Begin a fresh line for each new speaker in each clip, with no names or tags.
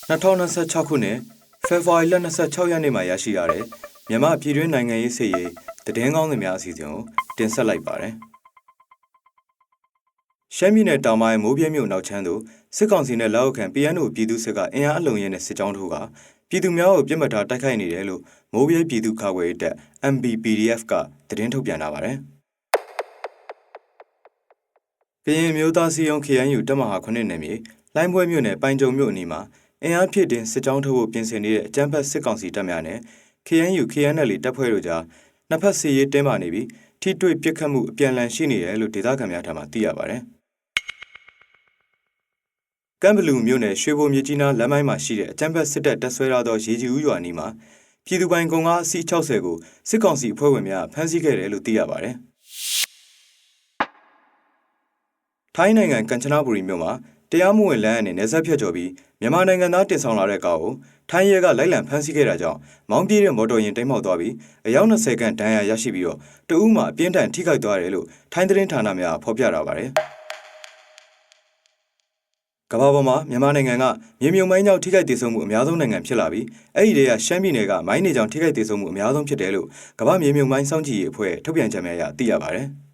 2026 ခုနှစ်ဖေဖော်ဝါရီလ26 ရက်နေ့မှာရရှိရတဲ့မြန်မာပြည်တွင်းနိုင်ငံရေးစစ်ရေးသတင်းကောင်းတွေများအစီအစဉ်ကိုတင်ဆက်လိုက်ပါတယ်။ရှမ်းပြည်နယ်တောင်ပိုင်းမိုးပြဲမြို့နောက်ချမ်းသို့စစ်ကောင်စီနဲ့လက်အောက်ခံ PNO ပြည်သူ့စစ်ကအင်အားအလုံးရင်းနဲ့စစ်ကြောင်းထိုးကပြည်သူများကိုပြစ်မှတ်ထားတိုက်ခိုက်နေတယ်လို့မိုးပြဲပြည်သူ့ကာကွယ်ရေးတပ် MBPDF ကသတင်းထုတ်ပြန်လာပါတယ်။ကရင်မျိုးသားစီယုံ KNU တပ်မဟာ9နယ်မြေလိုင်းပွဲမြို့နယ်ပိုင်ကြုံမြို့အနီးမှာအင်အားဖြည့်တင်စစ်ကြောင်းထိုးဖို့ပြင်ဆင်နေတဲ့အကြမ်းဖက်စစ်ကောင်စီတပ်များနဲ့ KNU KNL တပ်ဖွဲ့တို့ကြားနှစ်ဖက်စစ်ရေးတင်းမာနေပြီးထိတွေ့ပစ်ခတ်မှုအပြန်အလှန်ရှိနေတယ်လို့ဒေသခံများထံမှသိရပါတယ်။ကမ်ဘလူမြို့နယ်ရွှေဘိုမြကြီးနားလမ်းမိုင်းမှာရှိတဲ့အကြမ်းဖက်စစ်တပ်တပ်ဆွဲထားသောရေကြီးဦးရွာနီးမှာပြည်သူပိုင်ကုန်ကားအစီး60ကိုစစ်ကောင်စီအဖွဲ့ဝင်များဖမ်းဆီးခဲ့တယ်လို့သိရပါတယ်။ထိုင်းနိုင်ငံကမ်ချနဘူရီမြို့မှာတရားမဝင်လမ်းအနေနဲ့ဆက်ဖြတ်ကျော်ပြီးမြန်မာနိုင်ငံသားတင်ဆောင်လာတဲ့ကားကိုထိုင်းရဲကလိုက်လံဖမ်းဆီးခဲ့တာကြောင့်မောင်းပြေးတဲ့မော်တော်ယာဉ်တိမ်းမှောက်သွားပြီးအယောက်20ခန့်ဒဏ်ရာရရှိပြီးတော့တဦးမှာအပြင်းထန်ထိခိုက်သွားတယ်လို့ထိုင်းသတင်းဌာနများဖော်ပြထားပါတယ်။ကမ္ဘာပေါ်မှာမြန်မာနိုင်ငံကမြေမြုပ်မိုင်းကြောင့်ထိခိုက်ဒေဆုံးမှုအများဆုံးနိုင်ငံဖြစ်လာပြီးအဲ့ဒီတည်းကရှမ်းပြည်နယ်ကမိုင်းနေကြောင့်ထိခိုက်ဒေဆုံးမှုအများဆုံးဖြစ်တယ်လို့ကမ္ဘာမြေမြုပ်မိုင်းစောင့်ကြည့်ရေးအဖွဲ့ထုတ်ပြန်ချက်များအရသိရပါတယ်။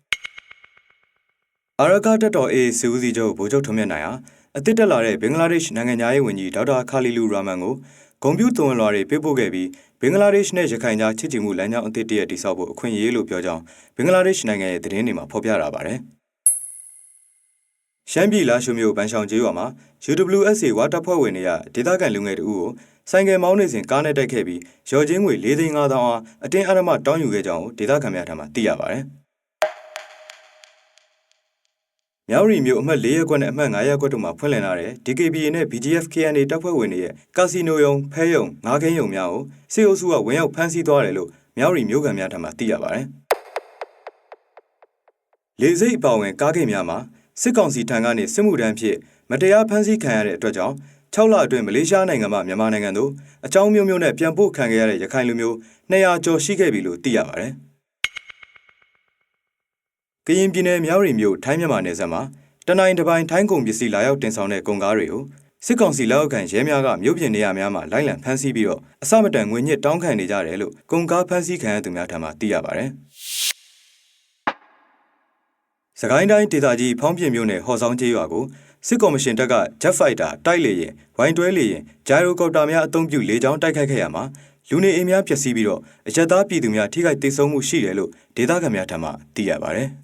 အာရကတပ်တော် AA စစ်ဦးစီးချုပ်ဗိုလ်ချုပ်ထွန်းမြတ်နိုင်ဟာအသစ်တက်လာတဲ့ဘင်္ဂလားဒေ့ရှ်နိုင်ငံသားရေးဝန်ကြီးဒေါက်တာခါလီလူရာမန်ကိုဂုဏ်ပြုသွန်လွှာတွေပေးပို့ခဲ့ပြီးဘင်္ဂလားဒေ့ရှ်နဲ့ရခိုင်ကြားချစ်ကြည်မှုလမ်းကြောင်းအသစ်တရက်တည်ဆောက်ဖို့အခွင့်အရေးလို့ပြောကြောင်းဘင်္ဂလားဒေ့ရှ်နိုင်ငံရဲ့သတင်းတွေမှာဖော်ပြထားပါတယ်။ရှမ်းပြည်လာရှုမြို့ဗန်ရှောင်ကျေးရွာမှာ UWSA ဝါတပ်ဖွဲ့ဝင်တွေကဒေသခံလူငယ်တို့ကိုဆိုင်ကယ်မောင်းနေစဉ်ကားနဲ့တိုက်ခဲ့ပြီးရော်ချင်းငွေ4,500,000အားအတင်းအဓမ္မတောင်းယူခဲ့ကြောင်းဒေသခံများထံမှသိရပါတယ်။မြောက်ရီမြို့အမှတ်4ရပ်ကွက်နဲ့အမှတ်5ရပ်ကွက်တို့မှာဖွင့်လှစ်လာတဲ့ DKBA နဲ့ BGF KNA တပ်ဖွဲ့ဝင်တွေရဲ့ကာစီနိုယုံဖဲယုံငါးခင်းယုံများကိုစစ်အုပ်စုကဝင်ရောက်ဖမ်းဆီးသွားတယ်လို့မြောက်ရီမြို့ခံများထံမှသိရပါတယ်။လေဆိပ်အပါအဝင်ကားဂိတ်များမှာစစ်ကောင်စီထံကနေစစ်မှုထမ်းဖြစ်မတရားဖမ်းဆီးခံရတဲ့အတွက်ကြောင့်6လအတွင်းမလေးရှားနိုင်ငံမှမြန်မာနိုင်ငံသို့အကြောင်းမျိုးမျိုးနဲ့ပြန်ပို့ခံခဲ့ရတဲ့ရခိုင်လူမျိုး200ကျော်ရှိခဲ့ပြီလို့သိရပါတယ်။ကရင်ပြည်နယ်မြောက်ရီမြို့ထိုင်းမြန်မာနယ်စပ်မှာတနိုင်တစ်ပိုင်းထိုင်းကုန်ပစ္စည်းလာရောက်တင်ဆောင်တဲ့ကုန်ကားတွေကိုစစ်ကောင်စီလက်အောက်ခံရဲများကမြို့ပြင်နေရာများမှာလိုက်လံဖမ်းဆီးပြီးတော့အစမတန်ငွေညစ်တောင်းခံနေကြတယ်လို့ကုန်ကားဖမ်းဆီးခံရသူများထံမှသိရပါတယ်။စကိုင်းတိုင်းဒေသကြီးဖောင်းပြင်မြို့နယ်ဟော်ဆောင်ကျေးရွာကိုစစ်ကော်မရှင်တပ်က Jet Fighter တိုက်လေယာဉ်ဝိုင်းတွဲလေယာဉ်ဂျိုင်ရိုကော်ပတာများအသုံးပြုလေကြောင်းတိုက်ခိုက်ခဲ့ရမှာလူနေအိမ်များပျက်စီးပြီးတော့အရက်သားပြည်သူများထိခိုက်ဒေဆုံးမှုရှိတယ်လို့ဒေသခံများထံမှသိရပါတယ်။